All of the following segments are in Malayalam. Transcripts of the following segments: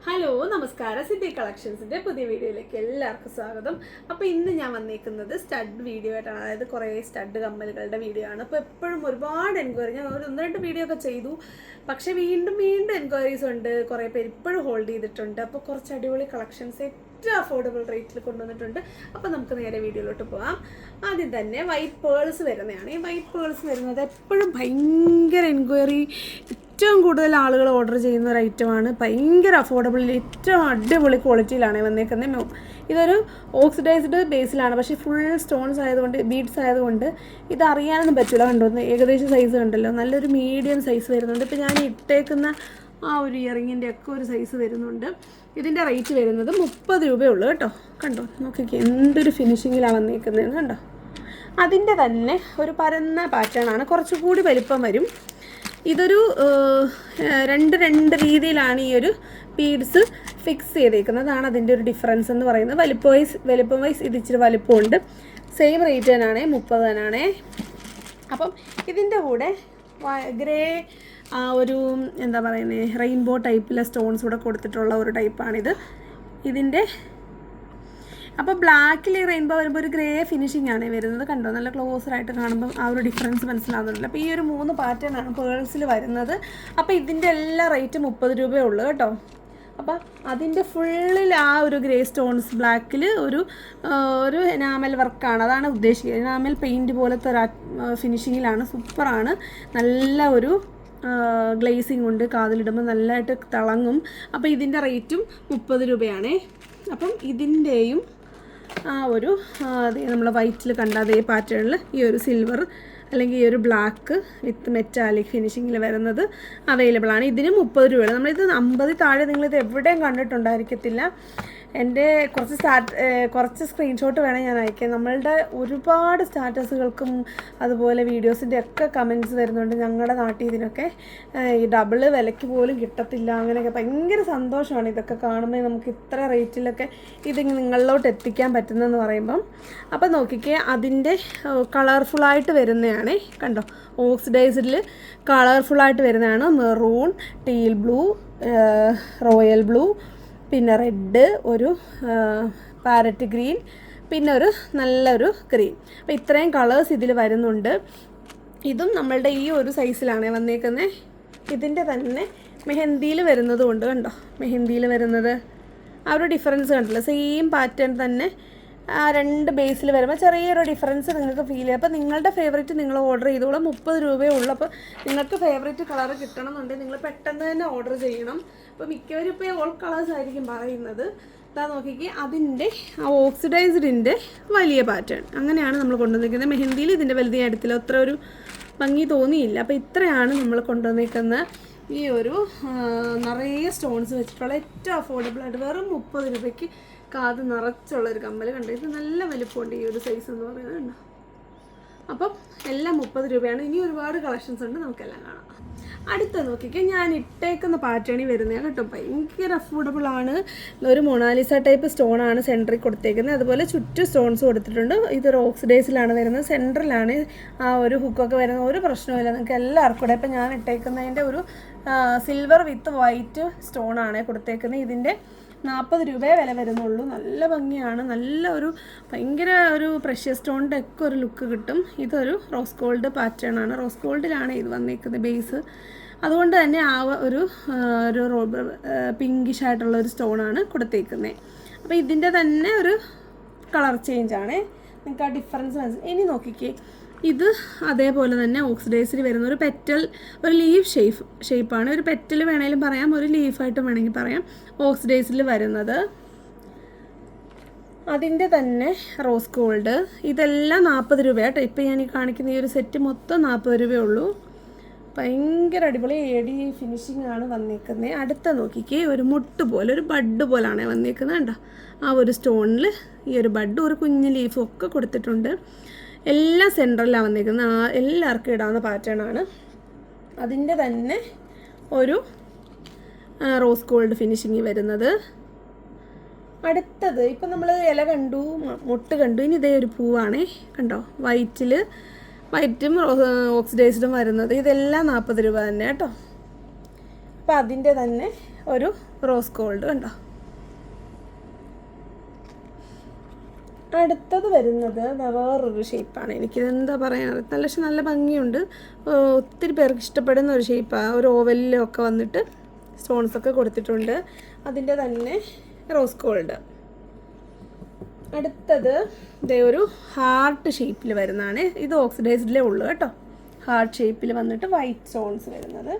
ഹലോ നമസ്കാരം, സിദ്ധി കളക്ഷൻസിൻ്റെ പുതിയ വീഡിയോയിലേക്ക് എല്ലാവർക്കും സ്വാഗതം. അപ്പോൾ ഇന്ന് ഞാൻ വന്നേക്കുന്നത് സ്റ്റഡ് വീഡിയോ ആയിട്ടാണ്. അതായത് കുറേ സ്റ്റഡ് കമ്മലുകളുടെ വീഡിയോ ആണ്. അപ്പോൾ എപ്പോഴും ഒരുപാട് എൻക്വയറി, ഞാൻ ഒന്ന് രണ്ട് വീഡിയോ ഒക്കെ ചെയ്തു, പക്ഷേ വീണ്ടും എൻക്വയറീസ് ഉണ്ട്. കുറേ പേര് ഇപ്പോഴും ഹോൾഡ് ചെയ്തിട്ടുണ്ട്. അപ്പോൾ കുറച്ച് അടിപൊളി കളക്ഷൻസ് ഏറ്റവും അഫോർഡബിൾ റേറ്റിൽ കൊണ്ടുവന്നിട്ടുണ്ട്. അപ്പോൾ നമുക്ക് നേരെ വീഡിയോയിലോട്ട് പോകാം. ആദ്യം തന്നെ വൈറ്റ് പേൾസ് വരുന്നതാണ്. ഈ വൈറ്റ് പേൾസ് വരുന്നത് എപ്പോഴും ഭയങ്കര എൻക്വയറി, ഏറ്റവും കൂടുതൽ ആളുകൾ ഓർഡർ ചെയ്യുന്ന ഒരു ഐറ്റമാണ്. ഭയങ്കര അഫോർഡബിൾ, ഏറ്റവും അടിപൊളി ക്വാളിറ്റിയിലാണ് വന്നേക്കുന്നത്. ഇതൊരു ഓക്സിഡൈസ്ഡ് ബേസിലാണ്, പക്ഷേ ഫുൾ സ്റ്റോൺസ് ആയതുകൊണ്ട്, ബീഡ്സ് ആയതുകൊണ്ട് ഇത് അറിയാനൊന്നും പറ്റില്ല. കണ്ടോ, ഏകദേശം സൈസ് കണ്ടല്ലോ, നല്ലൊരു മീഡിയം സൈസ് വരുന്നുണ്ട്. ഇപ്പോൾ ഞാൻ ഇട്ടേക്കുന്ന ആ ഒരു ഇയറിങ്ങിൻ്റെ ഒക്കെ ഒരു സൈസ് വരുന്നുണ്ട്. ഇതിൻ്റെ റേറ്റ് വരുന്നത് 30 രൂപയുള്ളൂ കേട്ടോ. കണ്ടോ, നോക്കിക്കേ എന്തൊരു ഫിനിഷിങ്ങിലാണ് വന്നേക്കുന്നതെന്ന് കണ്ടോ. അതിൻ്റെ തന്നെ ഒരു പരന്ന പാറ്റേൺ ആണ്, കുറച്ചുകൂടി വലിപ്പം വരും. ഇതൊരു രണ്ട് രീതിയിലാണ് ഈ ഒരു ബീഡ്സ് ഫിക്സ് ചെയ്തേക്കുന്നതാണ് അതിൻ്റെ ഒരു ഡിഫറൻസ് എന്ന് പറയുന്നത്. വലിപ്പം വൈസ് ഇത് ഇച്ചിരി വലിപ്പമുണ്ട്. സെയിം റേറ്റ് തന്നെയാണേ, 30 തന്നെയാണേ. അപ്പം ഇതിൻ്റെ കൂടെ ഗ്രേ ഒരു എന്താ പറയുന്നത്, റെയിൻബോ ടൈപ്പിലെ സ്റ്റോൺസ് കൂടെ കൊടുത്തിട്ടുള്ള ഒരു ടൈപ്പാണിത്. ഇതിൻ്റെ അപ്പോൾ ബ്ലാക്കിൽ റെയിൻബോ വരുമ്പോൾ ഒരു ഗ്രേ ഫിനിഷിംഗ് ആണ് വരുന്നത്. കണ്ടോ, നല്ല ക്ലോസറായിട്ട് കാണുമ്പോൾ ആ ഒരു ഡിഫറൻസ് മനസ്സിലാകുന്നുണ്ടല്ലോ. അപ്പോൾ ഈ ഒരു 3 പാറ്റേൺ ആണ് പേഴ്സിൽ വരുന്നത്. അപ്പോൾ ഇതിൻ്റെ എല്ലാ റേറ്റ് 30 രൂപയേ ഉള്ളൂ കേട്ടോ. അപ്പോൾ അതിൻ്റെ ഫുള്ളിൽ ആ ഒരു ഗ്രേ സ്റ്റോൺസ് ബ്ലാക്കിൽ ഒരു എനാമൽ വർക്കാണ്, അതാണ് ഉദ്ദേശിക്കുന്നത്. എനാമൽ പെയിൻറ്റ് പോലത്തെ ഒരു ഫിനിഷിങ്ങിലാണ്, സൂപ്പറാണ്. നല്ല ഒരു ഗ്ലേസിങ് ഉണ്ട്, കാതിലിടുമ്പോൾ നല്ലതായിട്ട് തിളങ്ങും. അപ്പോൾ ഇതിൻ്റെ റേറ്റും 30 രൂപയാണേ. അപ്പം ഇതിൻ്റെയും ആ ഒരു നമ്മൾ വൈറ്റിൽ കണ്ട അതേ പാറ്റേണിൽ ഈ ഒരു സിൽവർ അല്ലെങ്കിൽ ഈ ഒരു ബ്ലാക്ക് വിത്ത് മെറ്റാലിക് ഫിനിഷിങ്ങിൽ വരുന്നത് അവൈലബിൾ ആണ്. ഇതിന് 30 രൂപയാണ്. നമ്മളിത് 50 താഴെ നിങ്ങളിത് എവിടെയും കണ്ടിട്ടുണ്ടായിരിക്കത്തില്ല. എൻ്റെ കുറച്ച് സ്ക്രീൻഷോട്ട് വേണേൽ ഞാൻ അയക്കാം. നമ്മളുടെ ഒരുപാട് സ്റ്റാറ്റസുകൾക്കും അതുപോലെ വീഡിയോസിൻ്റെ ഒക്കെ കമൻറ്റ്സ് വരുന്നുണ്ട്. ഞങ്ങളുടെ നാട്ടിൽ ഇതിനൊക്കെ ഈ ഡബിള് വിലയ്ക്ക് പോലും കിട്ടത്തില്ല, അങ്ങനെയൊക്കെ. ഭയങ്കര സന്തോഷമാണ് ഇതൊക്കെ കാണുമ്പോൾ, നമുക്ക് ഇത്ര റേറ്റിലൊക്കെ ഇത് നിങ്ങളിലോട്ട് എത്തിക്കാൻ പറ്റുന്നതെന്ന് പറയുമ്പം. അപ്പം നോക്കിക്കേ, അതിൻ്റെ കളർഫുള്ളായിട്ട് വരുന്നതാണേ. കണ്ടോ, ഓക്സിഡൈസ്ഡിൽ കളർഫുള്ളായിട്ട് വരുന്നതാണ്. Maroon, teal blue, royal blue, പിന്നെ റെഡ്, ഒരു പാരറ്റ് ഗ്രീൻ, പിന്നെ ഒരു നല്ലൊരു ഗ്രീൻ. അപ്പോൾ ഇത്രയും കളേഴ്സ് ഇതിൽ വരുന്നുണ്ട്. ഇതും നമ്മളുടെ ഈ ഒരു സൈസിലാണ് വന്നേക്കുന്നത്. ഇതിൻ്റെ തന്നെ മെഹന്തിയിൽ വരുന്നത് കൊണ്ട് കണ്ടോ, മെഹന്തിയിൽ വരുന്നത് ആ ഒരു ഡിഫറൻസ് കണ്ടല്ലോ. സെയിം പാറ്റേൺ തന്നെ ആ 2 ബേസിൽ വരുമ്പോൾ ചെറിയൊരു ഡിഫറൻസ് നിങ്ങൾക്ക് ഫീൽ ചെയ്യും. അപ്പോൾ നിങ്ങളുടെ ഫേവറേറ്റ് നിങ്ങൾ ഓർഡർ ചെയ്തോളാം. 30 രൂപയേ ഉള്ളൂ. അപ്പോൾ നിങ്ങൾക്ക് ഫേവറേറ്റ് കളർ കിട്ടണം എന്നുണ്ടെങ്കിൽ നിങ്ങൾ പെട്ടെന്ന് തന്നെ ഓർഡർ ചെയ്യണം. അപ്പോൾ മിക്കവരും ഇപ്പോൾ ഓൾ കളേഴ്സ് ആയിരിക്കും പറയുന്നത്. ഇതാ നോക്കിക്ക്, അതിൻ്റെ ആ ഓക്സിഡൈസ്ഡിൻ്റെ വലിയ പാറ്റേൺ അങ്ങനെയാണ് നമ്മൾ കൊണ്ടുവന്നിരിക്കുന്നത്. മെഹന്തിയിൽ ഇതിൻ്റെ വലുത് ഞാൻ എടുത്തില്ല, അത്ര ഒരു ഭംഗി തോന്നിയില്ല. അപ്പോൾ ഇത്രയാണ് നമ്മൾ കൊണ്ടുവന്നിരിക്കുന്ന ഈ ഒരു നിറയെ സ്റ്റോൺസ് വെച്ചിട്ടുള്ള ഏറ്റവും അഫോർഡബിൾ ആയിട്ട് വെറും 30 രൂപയ്ക്ക് കാത് നിറച്ചുള്ളൊരു കമ്മൽ. കണ്ടു, ഇത് നല്ല വലിപ്പമുണ്ട് ഈ ഒരു സൈസ് എന്ന് പറയുന്നത്. കണ്ടോ. അപ്പം എല്ലാം 30 രൂപയാണ്. ഇനി ഒരുപാട് കളക്ഷൻസ് ഉണ്ട്, നമുക്കെല്ലാം കാണാം. അടുത്ത നോക്കിക്കാൻ ഞാൻ ഇട്ടേക്കുന്ന പാറ്റേണിൽ വരുന്നതാണ് കേട്ടോ. ഭയങ്കര അഫോർഡബിൾ ആണ്. ഒരു മൊണാലിസ ടൈപ്പ് സ്റ്റോണാണ് സെൻറ്ററിൽ കൊടുത്തേക്കുന്നത്. അതുപോലെ ചുറ്റും സ്റ്റോൺസ് കൊടുത്തിട്ടുണ്ട്. ഇതൊരു ഓക്സിഡൈസിലാണ് വരുന്നത്. സെൻറ്ററിലാണ് ആ ഒരു ഹുക്കൊക്കെ വരുന്നത്. ഒരു പ്രശ്നമില്ല, നിങ്ങൾക്ക് എല്ലാവർക്കും കൂടെ. ഇപ്പം ഞാൻ ഇട്ടേക്കുന്നതിൻ്റെ ഒരു സിൽവർ വിത്ത് വൈറ്റ് സ്റ്റോണാണ് കൊടുത്തേക്കുന്നത്. ഇതിൻ്റെ 40 രൂപയെ വില വരുന്നുള്ളൂ. നല്ല ഭംഗിയാണ്, നല്ല ഒരു ഭയങ്കര ഒരു പ്രഷ്യസ് സ്റ്റോണിൻ്റെ ഒക്കെ ഒരു ലുക്ക് കിട്ടും. ഇതൊരു റോസ് ഗോൾഡ് പാറ്റേൺ ആണ്. റോസ് ഗോൾഡിലാണ് ഇത് വന്നിരിക്കുന്നത് ബേസ്. അതുകൊണ്ട് തന്നെ ആ ഒരു പിങ്കിഷ് ആയിട്ടുള്ള ഒരു സ്റ്റോണാണ് കൊടുത്തേക്കുന്നത്. അപ്പോൾ ഇതിൻ്റെ തന്നെ ഒരു കളർ ചേഞ്ചാണ്, നിങ്ങൾക്ക് ആ ഡിഫറൻസ് മനസ്സിലായി. ഇനി നോക്കിക്കേ, ഇത് അതേപോലെ തന്നെ ഓക്സിഡൈസിൽ വരുന്ന ഒരു പെറ്റൽ, ഒരു ലീഫ് ഷേപ്പാണ്. ഒരു പെറ്റൽ വേണമെങ്കിലും പറയാം, ഒരു ലീഫായിട്ടും വേണമെങ്കിൽ പറയാം. ഓക്സിഡൈസിൽ വരുന്നത് അതിൻ്റെ തന്നെ റോസ് ഗോൾഡ്. ഇതെല്ലാം 40 രൂപയാട്ടോ. ഇപ്പോൾ ഞാൻ ഈ കാണിക്കുന്ന ഈ ഒരു സെറ്റ് മൊത്തം 40 രൂപയേ ഉള്ളൂ. ഭയങ്കര അടിപൊളി എഡി ഫിനിഷിംഗ് ആണ് വന്നേക്കുന്നത്. അടുത്ത നോക്കിക്കേ, ഒരു മുട്ട് പോലെ, ഒരു ബഡ് പോലാണ് വന്നേക്കുന്നത്. കണ്ടോ, ആ ഒരു സ്റ്റോണിൽ ഈ ഒരു ബഡും ഒരു കുഞ്ഞ് ലീഫും ഒക്കെ കൊടുത്തിട്ടുണ്ട്. എല്ലാം സെൻറ്ററിലാണ് വന്നിരിക്കുന്നത്. എല്ലാവർക്കും ഇടാവുന്ന പാറ്റേൺ ആണ്. അതിൻ്റെ തന്നെ ഒരു റോസ് ഗോൾഡ് ഫിനിഷിങ് വരുന്നത്. അടുത്തത് ഇപ്പം നമ്മൾ ഇല കണ്ടു, മുട്ട് കണ്ടു. ഇനി ഇതേ ഒരു പൂവാണേ. കണ്ടോ, വൈറ്റും ഓക്സിഡൈസ്ഡും വരുന്നത്. ഇതെല്ലാം 40 രൂപ തന്നെ കേട്ടോ. അപ്പോൾ അതിൻ്റെ തന്നെ ഒരു റോസ് ഗോൾഡ് കണ്ടോ. അടുത്തത് വരുന്നത് വേറൊരു ഷേപ്പാണ്. എനിക്കിതെന്താ പറയുക, നല്ല ഭംഗിയുണ്ട്. ഒത്തിരി പേർക്ക് ഇഷ്ടപ്പെടുന്ന ഒരു ഷേപ്പാണ്. ഒരു ഓവലിലൊക്കെ വന്നിട്ട് സ്റ്റോൺസൊക്കെ കൊടുത്തിട്ടുണ്ട്. അതിൻ്റെ തന്നെ റോസ് ഗോൾഡ്. അടുത്തത് ഇതേ ഒരു ഹാർട്ട് ഷേപ്പിൽ വരുന്നതാണ്. ഇത് ഓക്സിഡൈസ്ഡിലേ ഉള്ളൂ കേട്ടോ. ഹാർട്ട് ഷേപ്പിൽ വന്നിട്ട് വൈറ്റ് സ്റ്റോൺസ് വരുന്നത്.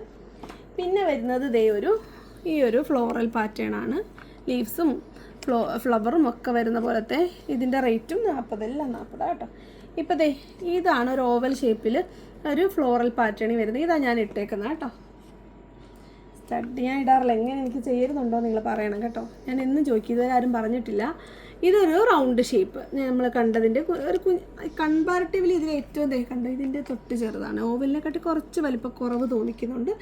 പിന്നെ വരുന്നത് ഈ ഒരു ഫ്ലോറൽ പാറ്റേൺ ആണ്. ലീവ്സും ഫ്ലവറും ഒക്കെ വരുന്ന പോലത്തെ. ഇതിൻ്റെ റേറ്റും 40 കേട്ടോ. ഇപ്പോൾ ഇതാണ് ഒരു ഓവൽ ഷേപ്പിൽ ഒരു ഫ്ലോറൽ പാറ്റേണിൽ വരുന്നത്. ഇതാണ് ഞാൻ ഇട്ടേക്കുന്നത് കേട്ടോ. സ്റ്റഡ് ഞാൻ ഇടാറില്ല. എങ്ങനെ എനിക്ക് ചെയ്യുന്നുണ്ടോ നിങ്ങൾ പറയണം കേട്ടോ. ഞാൻ എന്നും ചോദിക്കും, ഇതുവരെ ആരും പറഞ്ഞിട്ടില്ല. ഇതൊരു റൗണ്ട് ഷേപ്പ് നമ്മൾ കണ്ടതിൻ്റെ ഒരു കമ്പാരിറ്റീവ്ലി ഇതിൽ ഏറ്റവും കണ്ടോ, ഇതിൻ്റെ തൊട്ട് ചെറുതാണ്. ഓവലിനെക്കാട്ടി കുറച്ച് വലിപ്പക്കുറവ് തോന്നിക്കുന്നുണ്ട്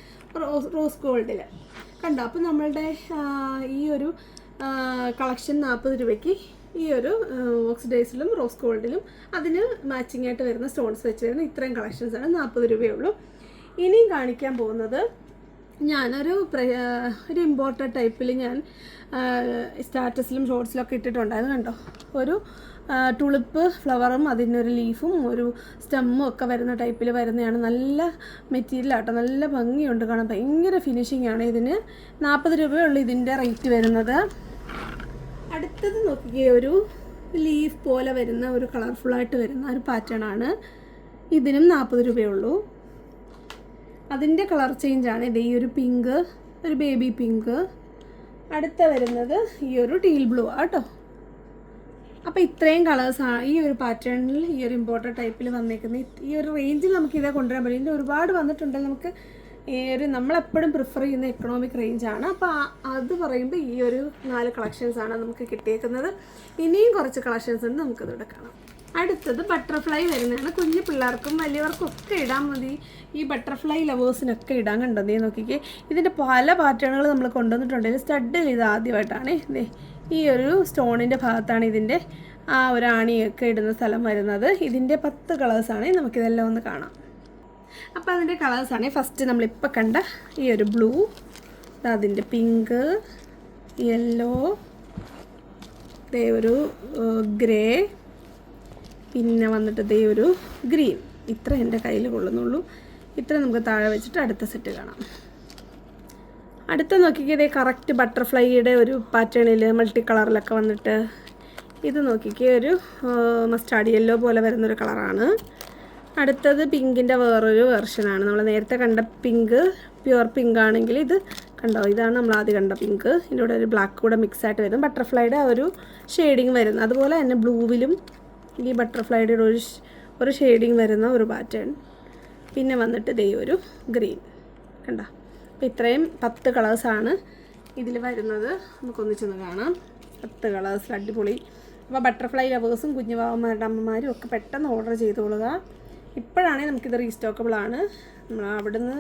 റോസ് ഗോൾഡിൽ കണ്ടോ. അപ്പോൾ നമ്മളുടെ ഈ ഒരു കളക്ഷൻ 40 രൂപയ്ക്ക് ഈ ഒരു ഓക്സിഡൈസിലും റോസ് ഗോൾഡിലും അതിന് മാച്ചിങ് ആയിട്ട് വരുന്ന സ്റ്റോൺസ് വെച്ച് വരുന്ന ഇത്രയും കളക്ഷൻസാണ് 40 രൂപയുള്ളൂ. ഇനിയും കാണിക്കാൻ പോകുന്നത് ഞാനൊരു ഇമ്പോർട്ടഡ് ടൈപ്പിൽ ഞാൻ സ്റ്റാറ്റസിലും ഷോർട്സിലൊക്കെ ഇട്ടിട്ടുണ്ടായിരുന്നു കണ്ടോ. ഒരു ടുളിപ്പ് ഫ്ലവറും അതിനൊരു ലീഫും ഒരു സ്റ്റെമ്മും ഒക്കെ വരുന്ന ടൈപ്പിൽ വരുന്നതാണ്. നല്ല മെറ്റീരിയലാട്ടോ, നല്ല ഭംഗിയുണ്ട് കാണാൻ, ഭയങ്കര ഫിനിഷിംഗ് ആണ്. ഇതിന് 40 രൂപയുള്ളൂ ഇതിൻ്റെ റേറ്റ് വരുന്നത്. അടുത്തത് നോക്കിയേ, ഒരു ലീഫ് പോലെ വരുന്ന ഒരു കളർഫുള്ളായിട്ട് വരുന്ന ഒരു പാറ്റേൺ ആണ്. ഇതിനും 40 രൂപയുള്ളൂ. അതിൻ്റെ കളർ ചേഞ്ചാണ് ഇത്. ഈ ഒരു പിങ്ക്, ഒരു ബേബി പിങ്ക്. അടുത്ത വരുന്നത് ഈ ഒരു ടീൽ ബ്ലൂ ആട്ടോ. അപ്പോൾ ഇത്രയും കളേഴ്സാണ് ഈ ഒരു പാറ്റേണിൽ, ഈ ഒരു ഇമ്പോർട്ടൻ്റ് ടൈപ്പിൽ വന്നേക്കുന്നത്. ഈ ഒരു റേഞ്ചിൽ നമുക്ക് ഇതേ കൊണ്ടുവരാൻ പറ്റും. ഇതിൻ്റെ ഒരുപാട് വന്നിട്ടുണ്ടെങ്കിൽ നമുക്ക് നമ്മളെപ്പോഴും പ്രിഫർ ചെയ്യുന്ന എക്കണോമിക് റേഞ്ചാണ്. അപ്പോൾ അത് പറയുമ്പോൾ ഈ ഒരു 4 കളക്ഷൻസാണ് നമുക്ക് കിട്ടിയേക്കുന്നത്. ഇനിയും കുറച്ച് കളക്ഷൻസ് ഉണ്ട്, നമുക്കതോടെ കാണാം. അടുത്തത് ബട്ടർഫ്ലൈ വരുന്നതാണ്. കുഞ്ഞു പിള്ളേർക്കും വലിയവർക്കും ഒക്കെ ഇടാൻ മതി. ഈ ബട്ടർഫ്ലൈ ലവേഴ്സിനൊക്കെ ഇടാൻ കണ്ടോ. നോക്കിക്കേ, ഇതിൻ്റെ പല പാറ്റേണുകൾ നമ്മൾ കൊണ്ടുവന്നിട്ടുണ്ടെങ്കിൽ സ്റ്റഡിൽ ഇത് ആദ്യമായിട്ടാണ്. ഈ ഒരു സ്റ്റോണിൻ്റെ ഭാഗത്താണ് ഇതിൻ്റെ ആ ഒരു ആണിയൊക്കെ ഇടുന്ന സ്ഥലം വരുന്നത്. ഇതിൻ്റെ 10 കളേഴ്സാണ്. നമുക്കിതെല്ലാം ഒന്ന് കാണാം. അപ്പോൾ അതിൻ്റെ കളേഴ്സാണ് ഫസ്റ്റ് നമ്മളിപ്പോൾ കണ്ട ഈ ഒരു ബ്ലൂ, അതിൻ്റെ പിങ്ക്, യെല്ലോ, ഒരു ഗ്രേ, പിന്നെ വന്നിട്ട് ഒരു ഗ്രീൻ. ഇത്ര എൻ്റെ കയ്യിൽ കൊള്ളുന്നുള്ളൂ. ഇത്ര നമുക്ക് താഴെ വെച്ചിട്ട് അടുത്ത സെറ്റ് കാണാം. അടുത്ത നോക്കിക്കേ, കറക്റ്റ് ബട്ടർഫ്ലൈയുടെ ഒരു പാറ്റേണിൽ മൾട്ടി കളറിലൊക്കെ വന്നിട്ട് ഇത് നോക്കിക്കേ, ഒരു മസ്റ്റാർഡ് യെല്ലോ പോലെ വരുന്നൊരു കളറാണ്. അടുത്തത് പിങ്കിൻ്റെ വേറൊരു വെർഷനാണ്. നമ്മൾ നേരത്തെ കണ്ട പിങ്ക് പ്യുവർ പിങ്ക് ആണെങ്കിൽ ഇത് കണ്ടോ, ഇതാണ് നമ്മൾ ആദ്യം കണ്ട പിങ്ക്. ഇതിൻ്റെ കൂടെ ഒരു ബ്ലാക്ക് കൂടെ മിക്സ് ആയിട്ട് വരും. ബട്ടർഫ്ലൈയുടെ ഒരു ഷെയ്ഡിങ് വരുന്നത്. അതുപോലെ തന്നെ ബ്ലൂവിലും ഈ ബട്ടർഫ്ലൈയുടെ ഒരു ഷെയ്ഡിങ് വരുന്ന ഒരു പാറ്റേൺ. പിന്നെ വന്നിട്ട് ഒരു ഗ്രീൻ കണ്ടോ. അപ്പോൾ ഇത്രയും 10 കളേഴ്സാണ് ഇതിൽ വരുന്നത്. നമുക്കൊന്നിച്ചൊന്ന് കാണാം. 10 കളേഴ്സ് അടിപൊളി. അപ്പോൾ ബട്ടർഫ്ലൈ ലവേഴ്സും കുഞ്ഞു പാവന്മാരുടെ അമ്മമാരും ഒക്കെ പെട്ടെന്ന് ഓർഡർ ചെയ്തോളുക. ഇപ്പോഴാണെങ്കിൽ നമുക്കിത് റീസ്റ്റോക്കബിളാണ്. നമ്മൾ അവിടുന്ന്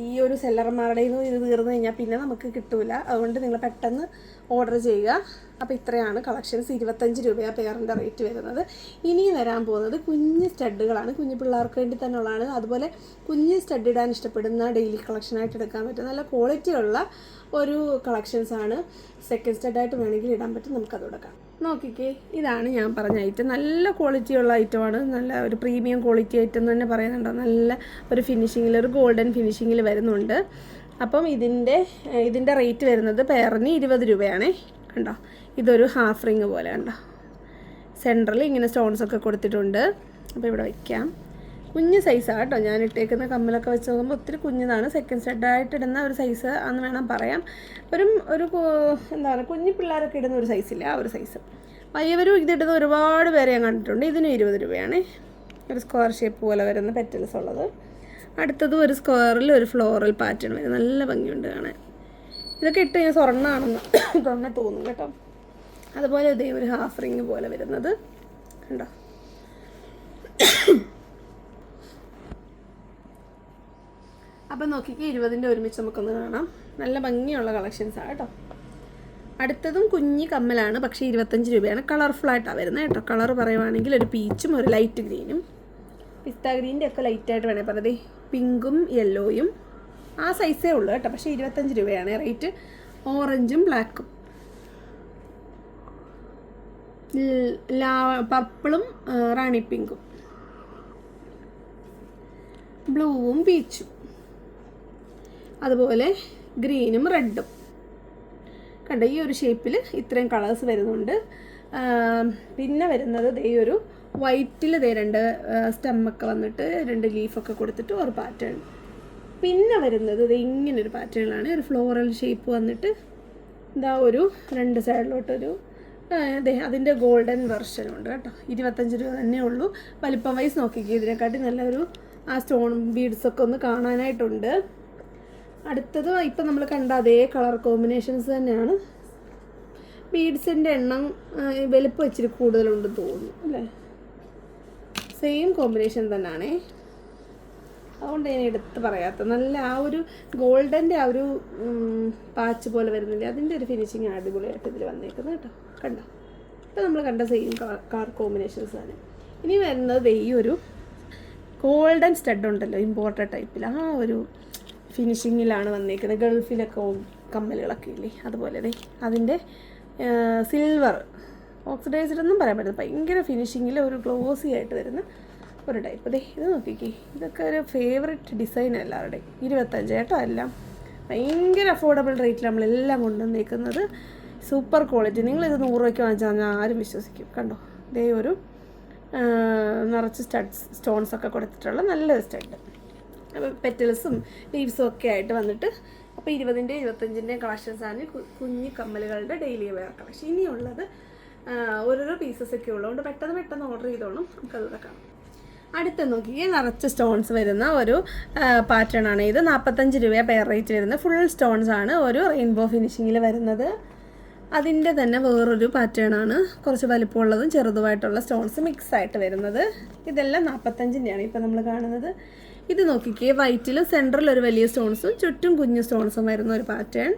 ഈ ഒരു സെല്ലർമാരുടെ ഇത് തീർന്നു കഴിഞ്ഞാൽ പിന്നെ നമുക്ക് കിട്ടില്ല. അതുകൊണ്ട് നിങ്ങൾ പെട്ടെന്ന് ഓർഡർ ചെയ്യുക. അപ്പോൾ ഇത്രയാണ് കളക്ഷൻസ്. 25 രൂപയാണ് പെയറിൻ്റെ റേറ്റ് വരുന്നത്. ഇനി വരാൻ പോകുന്നത് കുഞ്ഞ് സ്റ്റഡുകളാണ്. കുഞ്ഞു പിള്ളേർക്ക് വേണ്ടി തന്നെ ഉള്ളതാണ്. അതുപോലെ കുഞ്ഞ് സ്റ്റഡ് ഇടാൻ ഇഷ്ടപ്പെടുന്ന ഡെയിലി കളക്ഷനായിട്ട് എടുക്കാൻ പറ്റും നല്ല ക്വാളിറ്റിയുള്ള ഒരു കളക്ഷൻസാണ്. സെക്കൻഡ് സ്റ്റഡായിട്ട് വേണമെങ്കിൽ ഇടാൻ പറ്റും. നമുക്കതോടെ കാണാം. നോക്കിക്കേ, ഇതാണ് ഞാൻ പറഞ്ഞ ഐറ്റം. നല്ല ക്വാളിറ്റിയുള്ള ഐറ്റമാണ്. നല്ല ഒരു പ്രീമിയം ക്വാളിറ്റി ഐറ്റം എന്ന് തന്നെ പറയുന്നുണ്ടോ. നല്ല ഒരു ഫിനിഷിങ്ങിൽ, ഒരു ഗോൾഡൻ ഫിനിഷിങ്ങിൽ വരുന്നുണ്ട്. അപ്പം ഇതിൻ്റെ റേറ്റ് വരുന്നത് പെയറിന് 20 രൂപയാണേ. കണ്ടോ, ഇതൊരു ഹാഫ് റിങ് പോലെ കണ്ടോ. സെൻറ്ററിൽ ഇങ്ങനെ സ്റ്റോൺസൊക്കെ കൊടുത്തിട്ടുണ്ട്. അപ്പോൾ ഇവിടെ വയ്ക്കാം. കുഞ്ഞ് സൈസാണ് കേട്ടോ. ഞാൻ ഇട്ടേക്കുന്ന കമ്മലൊക്കെ വെച്ച് നോക്കുമ്പോൾ ഒത്തിരി കുഞ്ഞതാണ്. സെക്കൻഡ് സ്റ്റഡായിട്ട് ഇടുന്ന ഒരു സൈസ് എന്ന് വേണം പറയാം. ഒരു എന്താ പറയുക, കുഞ്ഞു പിള്ളേരൊക്കെ ഇടുന്ന ഒരു സൈസില്ല, ആ ഒരു സൈസ്. വലിയവരും ഇതിടുന്ന ഒരുപാട് പേരെ ഞാൻ കണ്ടിട്ടുണ്ട്. ഇതിന് 20 രൂപയാണ്. ഒരു സ്ക്വയർ ഷേപ്പ് പോലെ വരുന്ന പെറ്റൽസ് ഉള്ളത്. അടുത്തതും ഒരു സ്ക്വയറിൽ ഒരു ഫ്ലോറൽ പാറ്റേൺ വരും. നല്ല ഭംഗിയുണ്ട് കാണാൻ. ഇതൊക്കെ ഇട്ട് കഴിഞ്ഞാൽ സ്വർണ്ണമാണെന്ന് തന്നെ തോന്നും കേട്ടോ. അതുപോലെ ഒരു ഹാഫ് റിങ് പോലെ വരുന്നത് കണ്ടോ. അപ്പം നോക്കിക്കേ, 20ൻ്റെ ഒരുമിച്ച് നമുക്കൊന്ന് കാണാം. നല്ല ഭംഗിയുള്ള കളക്ഷൻസാണ് കേട്ടോ. അടുത്തതും കുഞ്ഞി കമ്മലാണ്, പക്ഷേ 25 രൂപയാണ്. കളർഫുള്ളായിട്ടാണ് വരുന്നത് കേട്ടോ. കളർ പറയുവാണെങ്കിൽ ഒരു പീച്ചും ഒരു ലൈറ്റ് ഗ്രീനും, പിസ്ത ഗ്രീൻ്റെ ഒക്കെ ലൈറ്റായിട്ട് വേണേൽ പറഞ്ഞത്, പിങ്കും യെല്ലോയും ആ സൈസേ ഉള്ളൂ കേട്ടോ. പക്ഷേ 25 രൂപയാണ് റേറ്റ്. ഓറഞ്ചും ബ്ലാക്കും, പർപ്പിളും റാണി പിങ്കും, ബ്ലൂവും പീച്ചും, അതുപോലെ ഗ്രീനും റെഡും. കണ്ട ഈ ഒരു ഷേപ്പിൽ ഇത്രയും കളേഴ്സ് വരുന്നുണ്ട്. പിന്നെ വരുന്നത് ദേ ഒരു വൈറ്റിൽ ദേ 2 സ്റ്റെമ്മൊക്കെ വന്നിട്ട് 2 ലീഫൊക്കെ കൊടുത്തിട്ട് ഒരു പാറ്റേൺ. പിന്നെ വരുന്നത് ദേ ഇങ്ങനൊരു പാറ്റേണിലാണ്. ഒരു ഫ്ലോറൽ ഷേപ്പ് വന്നിട്ട് ഇതാ ഒരു 2 സൈഡിലോട്ടൊരു അതെ അതിൻ്റെ ഗോൾഡൻ വെർഷനുണ്ട് കേട്ടോ. 25 രൂപ തന്നെ ഉള്ളൂ. വലിപ്പം വൈസ് നോക്കിക്കേ ഇതിനെക്കാട്ടി നല്ലൊരു ആ സ്റ്റോൺ ബീഡ്സൊക്കെ ഒന്ന് കാണാനായിട്ടുണ്ട്. അടുത്തത് ഇപ്പം നമ്മൾ കണ്ട അതേ കളർ കോമ്പിനേഷൻസ് തന്നെയാണ്. ബീഡ്സിൻ്റെ എണ്ണം വലുപ്പം ഇച്ചിരി കൂടുതലുണ്ടെന്ന് തോന്നുന്നു അല്ലേ. സെയിം കോമ്പിനേഷൻ തന്നെയാണേ, അതുകൊണ്ട് ഞാൻ എടുത്ത് പറയാത്ത നല്ല ആ ഒരു ഗോൾഡൻ്റെ ആ ഒരു പാച്ച് പോലെ വരുന്നില്ലേ, അതിൻ്റെ ഒരു ഫിനിഷിങ് അടിപൊളിയായിട്ട് ഇതിൽ വന്നേക്കുന്നത് കേട്ടോ. കണ്ടോ, ഇപ്പം നമ്മൾ കണ്ട സെയിം കളർ കോമ്പിനേഷൻസ് തന്നെ. ഇനി വരുന്നത് ഈ ഒരു ഗോൾഡൻ സ്റ്റഡ് ഉണ്ടല്ലോ, ഇമ്പോർട്ടഡ് ടൈപ്പിൽ, ആ ഒരു ഫിനിഷിങ്ങിലാണ് വന്നേക്കുന്നത്. ഗൾഫിലൊക്കെ കമ്മലുകളൊക്കെ ഇല്ലേ അതുപോലെ അതിൻ്റെ സിൽവർ ഓക്സിഡൈസ്ഡ് ഒന്നും പറയാൻ പറ്റില്ല, ഭയങ്കര ഫിനിഷിങ്ങിൽ ഒരു ഗ്ലോസി ആയിട്ട് വരുന്ന ഒരു ടൈപ്പ്. ഇത് നോക്കിക്കേ, ഇതൊക്കെ ഒരു ഫേവററ്റ് ഡിസൈൻ എല്ലാവരുടെയും. 25 കേട്ടോ. എല്ലാം ഭയങ്കര അഫോർഡബിൾ റേറ്റിൽ നമ്മളെല്ലാം കൊണ്ടുവന്നേക്കുന്നത്. Super quality. നിങ്ങളിത് 100 രൂപയ്ക്ക് വാങ്ങിച്ചാൽ ആരും വിശ്വസിക്കും. കണ്ടോ, ഇതേ ഒരു നിറച്ച് സ്റ്റോൺസൊക്കെ കൊടുത്തിട്ടുള്ള നല്ലൊരു സ്റ്റഡ്. പെറ്റൽസും ലീവ്സും ഒക്കെ ആയിട്ട് വന്നിട്ട്. അപ്പോൾ 20-ൻ്റെ 25-ൻ്റെ കളക്ഷൻസാണ് കുഞ്ഞി കമ്മലുകളുടെ ഡെയിലി വെയർ കളക്ഷൻ. ഇനിയുള്ളത് ഓരോരോ പീസസൊക്കെ ഉള്ളതുകൊണ്ട് പെട്ടെന്ന് ഓർഡർ ചെയ്തോളും. നമുക്കതുകൂടെ കാണാം. അടുത്ത നോക്കിയാൽ നിറച്ച് സ്റ്റോൺസ് വരുന്ന ഒരു പാറ്റേൺ ആണ് ഇത്. 45 രൂപ പെയർ റേറ്റ് വരുന്നത്. ഫുൾ സ്റ്റോൺസ് ആണ്, ഒരു റെയിൻബോ ഫിനിഷിങ്ങിൽ വരുന്നത്. അതിൻ്റെ തന്നെ വേറൊരു പാറ്റേൺ ആണ്, കുറച്ച് വലിപ്പമുള്ളതും ചെറുതുമായിട്ടുള്ള സ്റ്റോൺസ് മിക്സ് ആയിട്ട് വരുന്നത്. ഇതെല്ലാം 45-ൻ്റെയാണ് ഇപ്പം നമ്മൾ കാണുന്നത്. ഇത് നോക്കിക്കേ, വൈറ്റിലും സെൻറ്ററിൽ ഒരു വലിയ സ്റ്റോൺസും ചുറ്റും കുഞ്ഞു സ്റ്റോൺസും വരുന്ന ഒരു പാറ്റേൺ.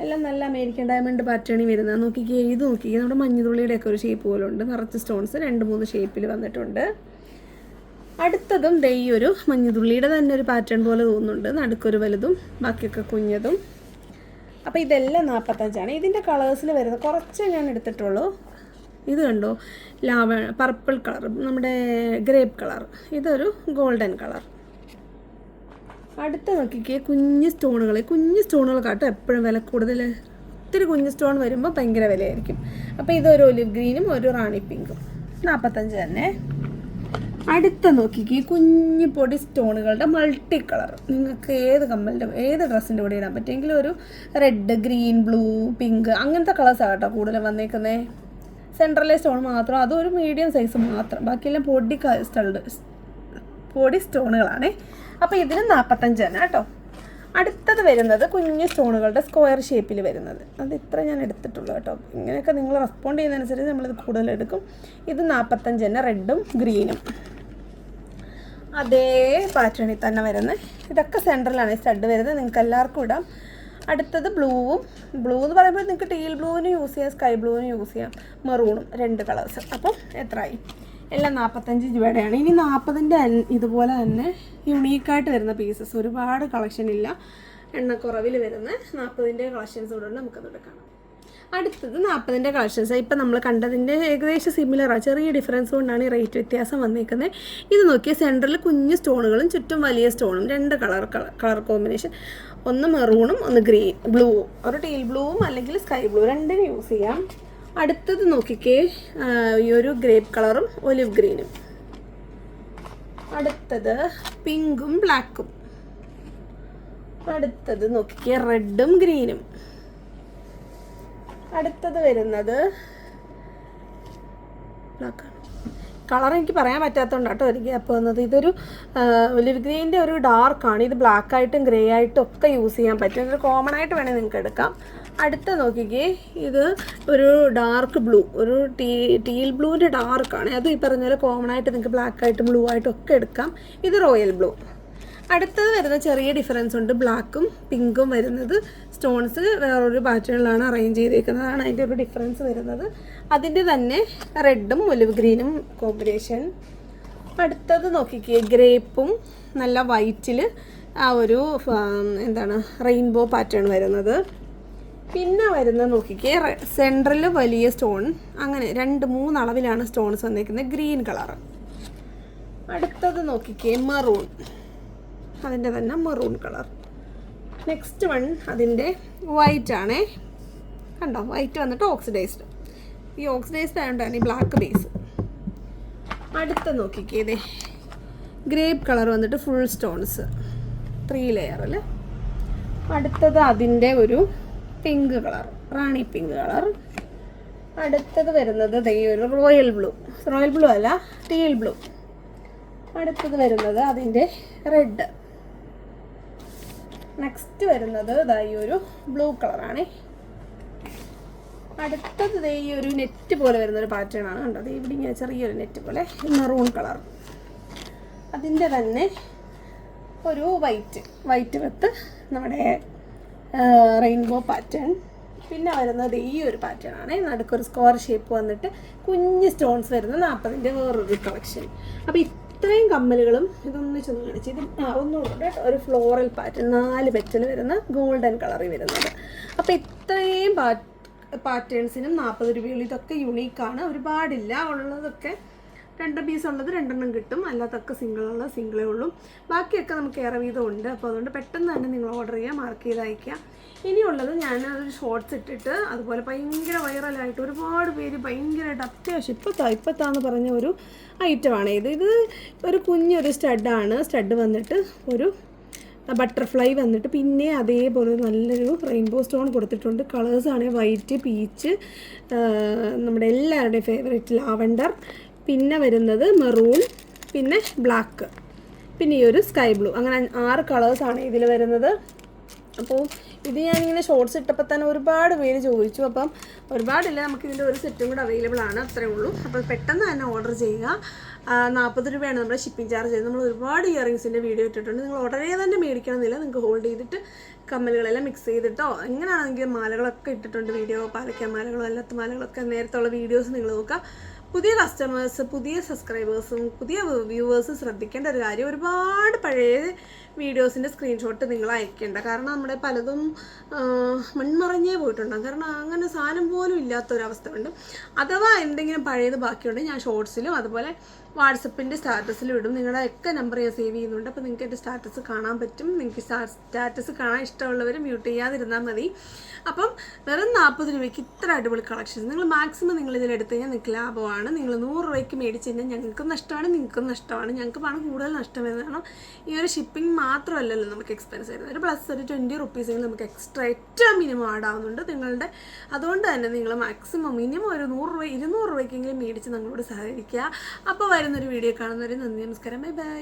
എല്ലാം നല്ല അമേരിക്കൻ ഡയമണ്ട് പാറ്റേണിൽ വരുന്നത്. നോക്കിക്കേ, ഇത് നോക്കിക്കേ, നമ്മുടെ മഞ്ഞുതുള്ളിയുടെയൊക്കെ ഒരു ഷേപ്പ് പോലെ ഉണ്ട്. നിറച്ച് സ്റ്റോൺസ് 2-3 ഷേപ്പിൽ വന്നിട്ടുണ്ട്. അടുത്തതും ദേ ഈ ഒരു മഞ്ഞുതുള്ളിയുടെ തന്നെ ഒരു പാറ്റേൺ പോലെ തോന്നുന്നുണ്ട്. നടുക്കൊരു വലുതും ബാക്കിയൊക്കെ കുഞ്ഞതും. അപ്പോൾ ഇതെല്ലാം 45-ആണ്. ഇതിൻ്റെ കളേഴ്സിൽ വരുന്നത് കുറച്ച് ഞാൻ എടുത്തിട്ടുള്ളൂ. ഇത് കണ്ടോ, പർപ്പിൾ കളർ, നമ്മുടെ ഗ്രേപ്പ് കളർ, ഇതൊരു ഗോൾഡൻ കളർ. അടുത്ത നോക്കിക്കേ, കുഞ്ഞ് സ്റ്റോണുകൾ കാട്ടും എപ്പോഴും വില കൂടുതൽ. ഒത്തിരി കുഞ്ഞ് സ്റ്റോൺ വരുമ്പോൾ ഭയങ്കര വിലയായിരിക്കും. അപ്പോൾ ഇതൊരു ഒലിവ് ഗ്രീനും ഒരു റാണി പിങ്കും 45 തന്നെ. അടുത്ത നോക്കിക്കേ, കുഞ്ഞു പൊടി സ്റ്റോണുകളുടെ മൾട്ടി കളർ. നിങ്ങൾക്ക് ഏത് ഡ്രസ്സിൻ്റെ കൂടെ ഇടാൻ പറ്റുമെങ്കിലും ഒരു റെഡ്, ഗ്രീൻ, ബ്ലൂ, പിങ്ക് അങ്ങനത്തെ കളേഴ്സാണ് കേട്ടോ കൂടുതൽ വന്നേക്കുന്നത്. സെൻട്രലിലെ സ്റ്റോൺ മാത്രം, അതൊരു മീഡിയം സൈസ് മാത്രം, ബാക്കിയെല്ലാം പൊടി സ്റ്റോണുകളാണ്. അപ്പോൾ ഇതിന് 45 തന്നെ കേട്ടോ. അടുത്തത് വരുന്നത് കുഞ്ഞു സ്റ്റോണുകളുടെ സ്ക്വയർ ഷേപ്പിൽ വരുന്നത്. അത് ഇത്ര ഞാൻ എടുത്തിട്ടുള്ളൂ കേട്ടോ. ഇങ്ങനെയൊക്കെ നിങ്ങൾ റെസ്പോണ്ട് ചെയ്യുന്നതനുസരിച്ച് നമ്മളിത് കൂടുതൽ എടുക്കും. ഇത് 45 തന്നെ, റെഡും ഗ്രീനും അതേ പാറ്റേണിൽ തന്നെ വരുന്നത്. ഇതൊക്കെ സെൻട്രലാണ് സ്റ്റഡ് വരുന്നത്, നിങ്ങൾക്ക് എല്ലാവർക്കും ഇടാം. അടുത്തത് ബ്ലൂ എന്ന് പറയുമ്പോൾ നിങ്ങൾക്ക് ടീൽ ബ്ലൂവിന് യൂസ് ചെയ്യാം, സ്കൈ ബ്ലൂവിന് യൂസ് ചെയ്യാം, മെറൂണും 2 കളേഴ്സ്. അപ്പം എത്രയായി? എല്ലാം 45 രൂപയുടെയാണ്. ഇനി 40-ൻ്റെ ഇതുപോലെ തന്നെ യുണീക്കായിട്ട് വരുന്ന പീസസ് ഒരുപാട് കളക്ഷൻ ഇല്ല, എണ്ണക്കുറവിൽ വരുന്ന 40-ൻ്റെ കളക്ഷൻസ് കൂടെ നമുക്കതോടെ കാണാം. അടുത്തത് 40-ൻ്റെ കളക്ഷൻസ്. ഇപ്പം നമ്മൾ കണ്ടതിൻ്റെ ഏകദേശം സിമിലറാണ്, ചെറിയ ഡിഫറൻസ് കൊണ്ടാണ് ഈ റേറ്റ് വ്യത്യാസം വന്നിരിക്കുന്നത്. ഇത് നോക്കിയാൽ സെൻറ്ററിൽ കുഞ്ഞു സ്റ്റോണുകളും ചുറ്റും വലിയ സ്റ്റോണും, 2 കളർ കോമ്പിനേഷൻ, ഒന്ന് മെറൂണും ഒന്ന് ബ്ലൂവും, ഒരു ടീൽ ബ്ലൂവും അല്ലെങ്കിൽ സ്കൈ ബ്ലൂ, 2 യൂസ് ചെയ്യാം. അടുത്തത് നോക്കിക്കേ, ഈ ഒരു ഗ്രേപ്പ് കളറും ഒലിവ് ഗ്രീനും. അടുത്തത് പിങ്കും ബ്ലാക്കും. അടുത്തത് നോക്കിക്കേ, റെഡും ഗ്രീനും. അടുത്തത് വരുന്നത് ബ്ലാക്കാണ്. കളർ എനിക്ക് പറയാൻ പറ്റാത്തതുകൊണ്ട് കേട്ടോ ഒരു ഗ്യാപ്പ് വന്നത്. ഇതൊരു ഒലിവ് ഗ്രീൻ്റെ ഒരു ഡാർക്കാണ്. ഇത് ബ്ലാക്കായിട്ടും ഗ്രേ ആയിട്ടും ഒക്കെ യൂസ് ചെയ്യാൻ പറ്റും. ഇതൊരു കോമൺ ആയിട്ട് വേണേൽ നിങ്ങൾക്ക് എടുക്കാം. അടുത്ത നോക്കിക്കേ, ഇത് ഒരു ഡാർക്ക് ബ്ലൂ, ഒരു ടീൽ ബ്ലൂവിൻ്റെ ഡാർക്കാണ്. അതും ഈ പറഞ്ഞ പോലെ കോമൺ ആയിട്ട് നിങ്ങൾക്ക് ബ്ലാക്കായിട്ടും ബ്ലൂ ആയിട്ടും ഒക്കെ എടുക്കാം. ഇത് റോയൽ ബ്ലൂ. അടുത്തത് വരുന്ന ചെറിയ ഡിഫറൻസ് ഉണ്ട്, ബ്ലാക്കും പിങ്കും വരുന്നത് സ്റ്റോൺസ് വേറൊരു പാറ്റേണിലാണ് അറേഞ്ച് ചെയ്തേക്കുന്നതാണ് അതിൻ്റെ ഒരു ഡിഫറൻസ് വരുന്നത്. അതിൻ്റെ തന്നെ റെഡും ഒലിവ് ഗ്രീനും കോമ്പിനേഷൻ. അടുത്തത് നോക്കിക്കേ, ഗ്രേപ്പും നല്ല വൈറ്റിൽ ആ ഒരു എന്താണ് റെയിൻബോ പാറ്റേൺ വരുന്നത്. പിന്നെ വരുന്നത് നോക്കിക്കേ, സെൻട്രൽ വലിയ സ്റ്റോൺ, അങ്ങനെ 2-3 അളവിലാണ് സ്റ്റോൺസ് വന്നിരിക്കുന്നത്, ഗ്രീൻ കളർ. അടുത്തത് നോക്കിക്കേ, മെറൂൺ, അതിൻ്റെ തന്നെ മെറൂൺ കളർ. നെക്സ്റ്റ് വൺ അതിൻ്റെ വൈറ്റ് ആണേ, കണ്ടോ, വൈറ്റ് വന്നിട്ട് ഓക്സിഡൈസ്ഡ്. ഈ ഓക്സിഡൈസ്ഡ് ആയതുകൊണ്ടാണ് ഈ ബ്ലാക്ക് ബേസ്. അടുത്ത നോക്കിക്കേ, ഇതേ ഗ്രേപ്പ് കളർ വന്നിട്ട് ഫുൾ സ്റ്റോൺസ് 3 ലെയറിൽ. അടുത്തത് അതിൻ്റെ ഒരു പിങ്ക് കളർ, റാണി പിങ്ക് കളർ. അടുത്തത് വരുന്നത് ദേ ഒരു റോയൽ ബ്ലൂ അല്ല, ടീൽ ബ്ലൂ. അടുത്തത് വരുന്നത് അതിൻ്റെ റെഡ്. നെക്സ്റ്റ് വരുന്നത് ഇതാ ഈ ഒരു ബ്ലൂ കളറാണേ. അടുത്തത് ദേ ഈ ഒരു നെറ്റ് പോലെ വരുന്നൊരു പാറ്റേൺ ആണ്, കണ്ടത് ഇവിടെ ഇങ്ങനെ ചെറിയൊരു നെറ്റ് പോലെ, മെറൂൺ കളർ. അതിൻ്റെ തന്നെ ഒരു വൈറ്റ് വിത്ത് നമ്മുടെ റെയിൻബോ പാറ്റേൺ. പിന്നെ വരുന്നത് ഈ ഒരു പാറ്റേൺ ആണ്, നടുക്കൊരു സ്ക്വയർ ഷേപ്പ് വന്നിട്ട് കുഞ്ഞ് സ്റ്റോൺസ് വരുന്ന 40-ൻ്റെ വേറൊരു കളക്ഷൻ. അപ്പോൾ ഇത്രയും കമ്മലുകളും ഇതൊന്നിച്ചൊന്ന് കാണിച്ച്, ഇത് ഒന്നുകൂടെ ഒരു ഫ്ലോറൽ പാറ്റേൺ 4 പെറ്റൽ വരുന്ന ഗോൾഡൻ കളറിൽ വരുന്നത്. അപ്പോൾ ഇത്രയും പാറ്റേൺസിനും 40 രൂപയുള്ളൂ. ഇതൊക്കെ യുണീക്കാണ്, ഒരുപാടില്ല. ഉള്ളതൊക്കെ 2 പീസ് ഉള്ളത് 2 കിട്ടും, അല്ലാത്തൊക്കെ സിംഗിളേ ഉള്ളൂ. ബാക്കിയൊക്കെ നമുക്ക് ഏറെ വീതം ഉണ്ട്. അപ്പോൾ അതുകൊണ്ട് പെട്ടെന്ന് തന്നെ നിങ്ങൾ ഓർഡർ ചെയ്യുക, മാർക്ക് ചെയ്ത് അയയ്ക്കുക. ഇനിയുള്ളത് ഞാൻ അതൊരു ഷോർട്ട്സ് ഇട്ടിട്ട് അതുപോലെ ഭയങ്കര വൈറലായിട്ട് ഒരുപാട് പേര് ഭയങ്കരമായിട്ട് അത്യാവശ്യം ഇപ്പത്താന്ന് പറഞ്ഞ ഒരു ഐറ്റമാണ് ഇത് ഒരു കുഞ്ഞൊരു സ്റ്റഡാണ്. സ്റ്റഡ് വന്നിട്ട് ഒരു ബട്ടർഫ്ലൈ വന്നിട്ട് പിന്നെ അതേപോലെ നല്ലൊരു റെയിൻബോ സ്റ്റോൺ കൊടുത്തിട്ടുണ്ട്. കളേഴ്സാണ് വൈറ്റ്, പീച്ച്, നമ്മുടെ എല്ലാവരുടെയും ഫേവറേറ്റ് ലാവൻഡർ, പിന്നെ വരുന്നത് മെറൂൺ, പിന്നെ ബ്ലാക്ക്, പിന്നെ ഈ ഒരു സ്കൈ ബ്ലൂ. അങ്ങനെ 6 കളേഴ്സാണ് ഇതിൽ വരുന്നത്. അപ്പോൾ ഇത് ഞാനിങ്ങനെ ഷോർട്ട്സ് ഇട്ടപ്പോൾ തന്നെ ഒരുപാട് പേര് ചോദിച്ചു. അപ്പം ഒരുപാടില്ല, നമുക്കിതിൻ്റെ ഒരു സെറ്റും കൂടെ അവൈലബിൾ ആണ്, അത്രേ ഉള്ളൂ. അപ്പോൾ പെട്ടെന്ന് തന്നെ ഓർഡർ ചെയ്യുക. 40 രൂപയാണ് നമ്മുടെ ഷിപ്പിംഗ് ചാർജ് ചെയ്ത്. നമ്മൾ ഒരുപാട് ഇയറിങ്സിൻ്റെ വീഡിയോ ഇട്ടിട്ടുണ്ട്. നിങ്ങൾ ഉടനെ തന്നെ മേടിക്കണമെന്നില്ല, നിങ്ങൾക്ക് ഹോൾഡ് ചെയ്തിട്ട് കമ്മലുകളെല്ലാം മിക്സ് ചെയ്തിട്ടോ എങ്ങനെയാണെങ്കിലും മാലകളൊക്കെ ഇട്ടിട്ടുണ്ട് വീഡിയോ, പാലക്ക മാലകളോ അല്ലാത്ത മാലകളൊക്കെ നേരത്തുള്ള വീഡിയോസ് നിങ്ങൾ നോക്കുക. പുതിയ കസ്റ്റമേഴ്സ്, പുതിയ സബ്സ്ക്രൈബേഴ്സും പുതിയ വ്യൂവേഴ്സും ശ്രദ്ധിക്കേണ്ട ഒരു കാര്യം, ഒരുപാട് പഴയ വീഡിയോസിൻ്റെ സ്ക്രീൻഷോട്ട് നിങ്ങൾ അയക്കേണ്ട. കാരണം നമ്മുടെ പലതും മൺമറഞ്ഞേ പോയിട്ടുണ്ടാകും. കാരണം അങ്ങനെ സാധനം പോലും ഇല്ലാത്തൊരവസ്ഥ ഉണ്ട്. അഥവാ എന്തെങ്കിലും പഴയത് ബാക്കിയുണ്ടെങ്കിൽ ഞാൻ ഷോർട്സിലും അതുപോലെ വാട്സപ്പിൻ്റെ സ്റ്റാറ്റസിലും ഇടും. നിങ്ങളുടെ ഒക്കെ നമ്പർ ഞാൻ സേവ് ചെയ്യുന്നുണ്ട്. അപ്പോൾ നിങ്ങൾക്ക് എൻ്റെ സ്റ്റാറ്റസ് കാണാൻ പറ്റും. നിങ്ങൾക്ക് സ്റ്റാറ്റസ് കാണാൻ ഇഷ്ടമുള്ളവർ മ്യൂട്ട് ചെയ്യാതിരുന്നാൽ മതി. അപ്പം വെറും 40 രൂപയ്ക്ക് ഇത്ര അടിപൊളി കളക്ഷൻസ് നിങ്ങൾ മാക്സിമം നിങ്ങൾ ഇതിലെടുത്ത് കഴിഞ്ഞാൽ നിങ്ങൾക്ക് ലാഭമാണ്. നിങ്ങൾ 100 രൂപയ്ക്ക് മേടിച്ച് കഴിഞ്ഞാൽ ഞങ്ങൾക്കും നഷ്ടമാണ്, നിങ്ങൾക്കും നഷ്ടമാണ്. ഞങ്ങൾക്ക് പണം കൂടുതൽ നഷ്ടം വരുന്നതാണ്. ഈ ഒരു ഷിപ്പിംഗ് മാത്രമല്ലല്ലോ നമുക്ക് എക്സ്പെൻസ് വരുന്നത്, ഒരു പ്ലസ് ഒരു 20 റുപ്പീസെങ്കിലും നമുക്ക് എക്സ്ട്രാ ഏറ്റവും മിനിമം ആടാവുന്നുണ്ട് നിങ്ങളുടെ. അതുകൊണ്ട് തന്നെ നിങ്ങൾ മാക്സിമം മിനിമം ഒരു 100 രൂപ 200 രൂപയ്ക്കെങ്കിലും മേടിച്ച് ഞങ്ങളോട് സഹകരിക്കുക. അപ്പോൾ വരുന്നൊരു വീഡിയോ കാണുന്നവരെ നന്ദി, നമസ്കാരം, ബൈ ബൈ.